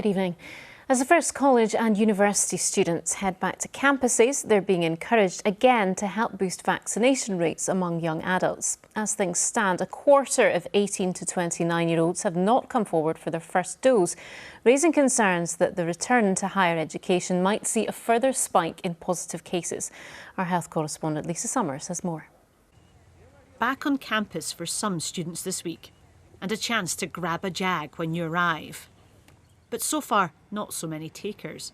Good evening. As the first college and university students head back to campuses, they're being encouraged again to help boost vaccination rates among young adults. As things stand, a quarter of 18 to 29-year-olds have not come forward for their first dose, raising concerns that the return to higher education might see a further spike in positive cases. Our health correspondent Lisa Summers has more. Back on campus for some students this week, and a chance to grab a jag when you arrive. But so far, not so many takers.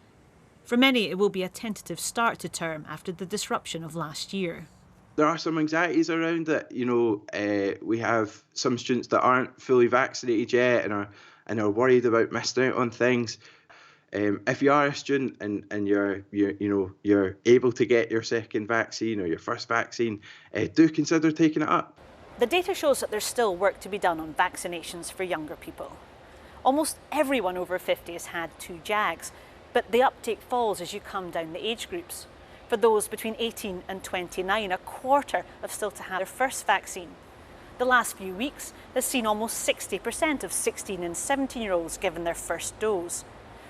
For many, it will be a tentative start to term after the disruption of last year. There are some anxieties around it. We have some students that aren't fully vaccinated yet and are worried about missing out on things. If you are a student and you're able to get your second vaccine or your first vaccine, do consider taking it up. The data shows that there's still work to be done on vaccinations for younger people. Almost everyone over 50 has had 2 jags, but the uptake falls as you come down the age groups. For those between 18 and 29, a quarter have still to have their first vaccine. The last few weeks has seen almost 60% of 16 and 17-year-olds given their first dose.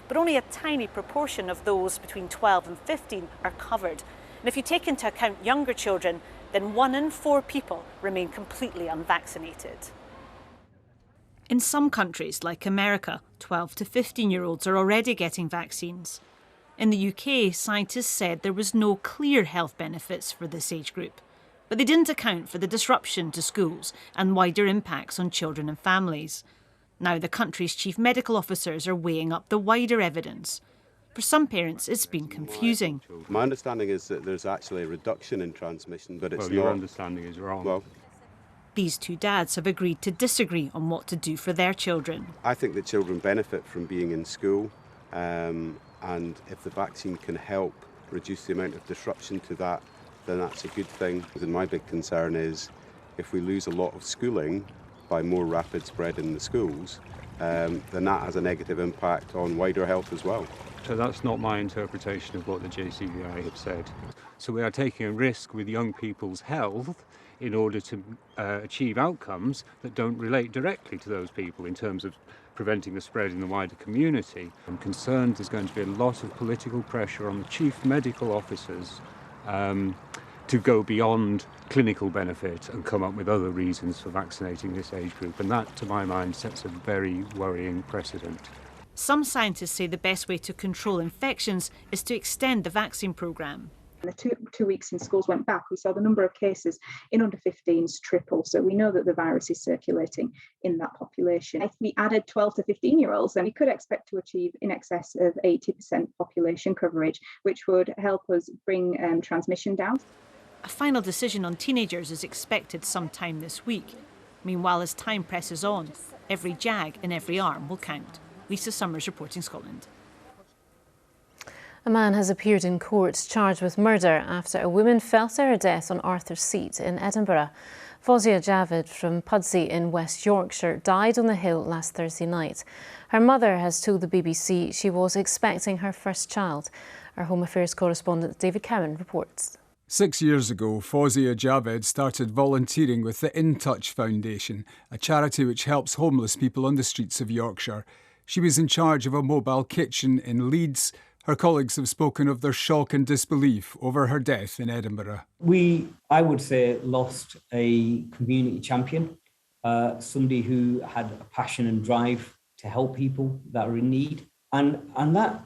But only a tiny proportion of those between 12 and 15 are covered. And if you take into account younger children, then 1 in 4 people remain completely unvaccinated. In some countries, like America, 12 to 15-year-olds are already getting vaccines. In the UK, scientists said there was no clear health benefits for this age group, but they didn't account for the disruption to schools and wider impacts on children and families. Now the country's chief medical officers are weighing up the wider evidence. For some parents, it's been confusing. My understanding is that there's actually a reduction in transmission, but it's not. Your understanding is wrong. These 2 dads have agreed to disagree on what to do for their children. I think that children benefit from being in school, and if the vaccine can help reduce the amount of disruption to that, then that's a good thing. And my big concern is if we lose a lot of schooling by more rapid spread in the schools, then that has a negative impact on wider health as well. So that's not my interpretation of what the JCVI have said. So we are taking a risk with young people's health in order to achieve outcomes that don't relate directly to those people in terms of preventing the spread in the wider community. I'm concerned there's going to be a lot of political pressure on the chief medical officers to go beyond clinical benefit and come up with other reasons for vaccinating this age group. And that, to my mind, sets a very worrying precedent. Some scientists say the best way to control infections is to extend the vaccine programme. The two weeks since schools went back, we saw the number of cases in under 15s triple. So we know that the virus is circulating in that population. If we added 12 to 15-year-olds, then we could expect to achieve in excess of 80% population coverage, which would help us bring transmission down. A final decision on teenagers is expected sometime this week. Meanwhile, as time presses on, every jag in every arm will count. Lisa Summers reporting Scotland. A man has appeared in court charged with murder after a woman fell to her death on Arthur's Seat in Edinburgh. Fawzia Javid from Pudsey in West Yorkshire died on the hill last Thursday night. Her mother has told the BBC she was expecting her first child. Our Home Affairs correspondent David Cowan reports. 6 years ago, Fawzia Javid started volunteering with the In Touch Foundation, a charity which helps homeless people on the streets of Yorkshire. She was in charge of a mobile kitchen in Leeds. Her colleagues have spoken of their shock and disbelief over her death in Edinburgh. We, I would say, lost a community champion, somebody who had a passion and drive to help people that are in need. And that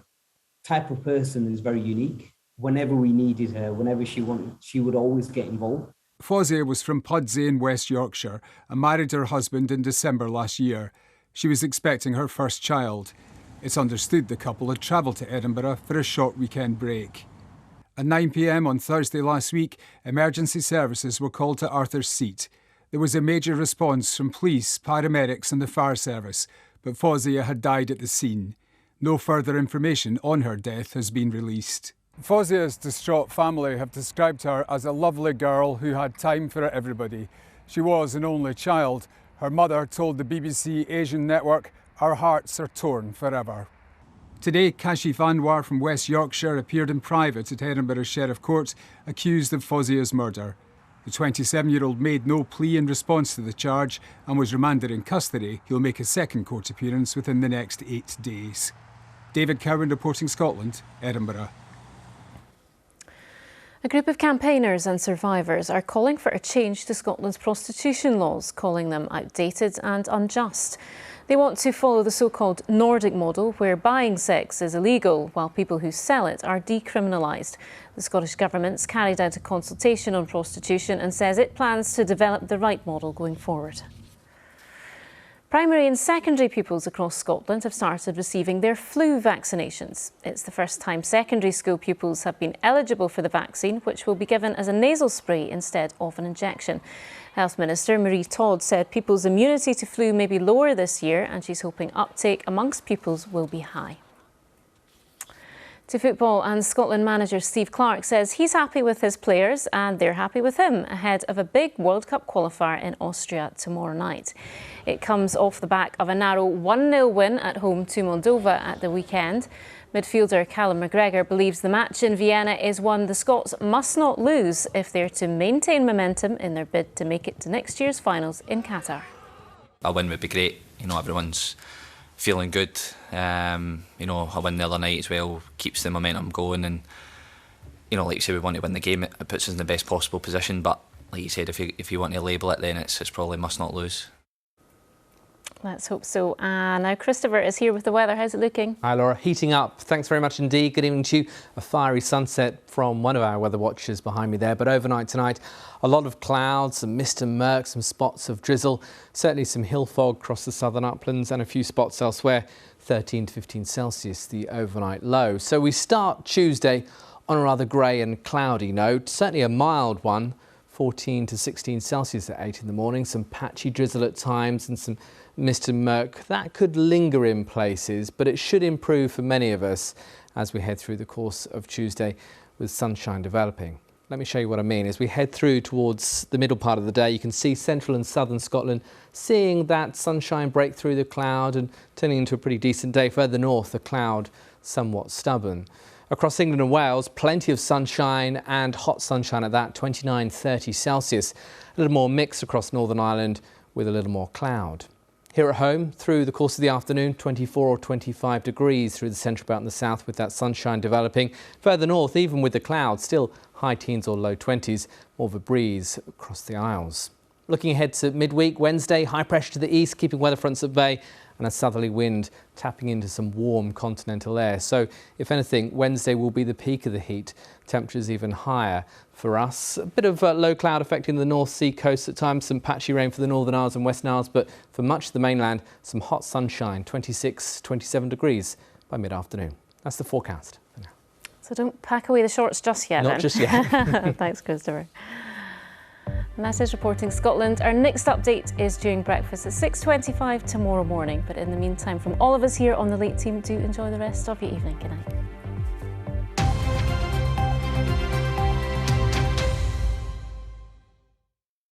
type of person is very unique. Whenever we needed her, whenever she wanted, she would always get involved. Fawzia was from Pudsey in West Yorkshire and married her husband in December last year. She was expecting her first child. It's understood the couple had travelled to Edinburgh for a short weekend break. At 9 p.m. on Thursday last week, emergency services were called to Arthur's Seat. There was a major response from police, paramedics and the fire service, but Fawzia had died at the scene. No further information on her death has been released. Fawzia's distraught family have described her as a lovely girl who had time for everybody. She was an only child. Her mother told the BBC Asian network, "Our hearts are torn forever." Today, Kashif Anwar from West Yorkshire appeared in private at Edinburgh Sheriff Court, accused of Fawzia's murder. The 27-year-old made no plea in response to the charge and was remanded in custody. He'll make a second court appearance within the next 8 days. David Cowan reporting Scotland, Edinburgh. A group of campaigners and survivors are calling for a change to Scotland's prostitution laws, calling them outdated and unjust. They want to follow the so-called Nordic model, where buying sex is illegal while people who sell it are decriminalised. The Scottish Government's carried out a consultation on prostitution and says it plans to develop the right model going forward. Primary and secondary pupils across Scotland have started receiving their flu vaccinations. It's the first time secondary school pupils have been eligible for the vaccine, which will be given as a nasal spray instead of an injection. Health Minister Marie Todd said people's immunity to flu may be lower this year, and she's hoping uptake amongst pupils will be high. To football, and Scotland manager Steve Clarke says he's happy with his players and they're happy with him ahead of a big World Cup qualifier in Austria tomorrow night. It comes off the back of a narrow 1-0 win at home to Moldova at the weekend. Midfielder Callum McGregor believes the match in Vienna is one the Scots must not lose if they're to maintain momentum in their bid to make it to next year's finals in Qatar. A win would be great. You know, everyone's feeling good. You know, a win the other night as well keeps the momentum going, and you know, like you say, we want to win the game. It puts us in the best possible position. But like you said, if you want to label it, then it's probably must not lose. Let's hope so. And now Christopher is here with the weather. How's it looking? Hi Laura, heating up. Thanks very much indeed. Good evening to you. A fiery sunset from one of our weather watchers behind me there. But overnight tonight, a lot of clouds, some mist and murk, some spots of drizzle. Certainly some hill fog across the southern uplands and a few spots elsewhere. 13 to 15 Celsius, the overnight low. So we start Tuesday on a rather grey and cloudy note. Certainly a mild one. 14 to 16 Celsius at 8 in the morning. Some patchy drizzle at times and some mist and murk. That could linger in places, but it should improve for many of us as we head through the course of Tuesday with sunshine developing. Let me show you what I mean. As we head through towards the middle part of the day, you can see central and southern Scotland seeing that sunshine break through the cloud and turning into a pretty decent day. Further north, the cloud somewhat stubborn. Across England and Wales, plenty of sunshine and hot sunshine at that, 29, 30 Celsius. A little more mix across Northern Ireland with a little more cloud. Here at home, through the course of the afternoon, 24 or 25 degrees through the central belt and the south with that sunshine developing. Further north, even with the clouds, still high teens or low 20s, more of a breeze across the Isles. Looking ahead to midweek, Wednesday, high pressure to the east, keeping weather fronts at bay, and a southerly wind tapping into some warm continental air. So, if anything, Wednesday will be the peak of the heat. Temperatures even higher for us. A bit of low cloud affecting the North Sea coast at times, some patchy rain for the Northern Isles and Western Isles, but for much of the mainland, some hot sunshine, 26, 27 degrees by mid-afternoon. That's the forecast for now. So don't pack away the shorts just yet. Not just yet. Thanks, Christopher. And that is Reporting Scotland. Our next update is during breakfast at 6:25 tomorrow morning. But in the meantime, from all of us here on the Late Team, do enjoy the rest of your evening. Good night.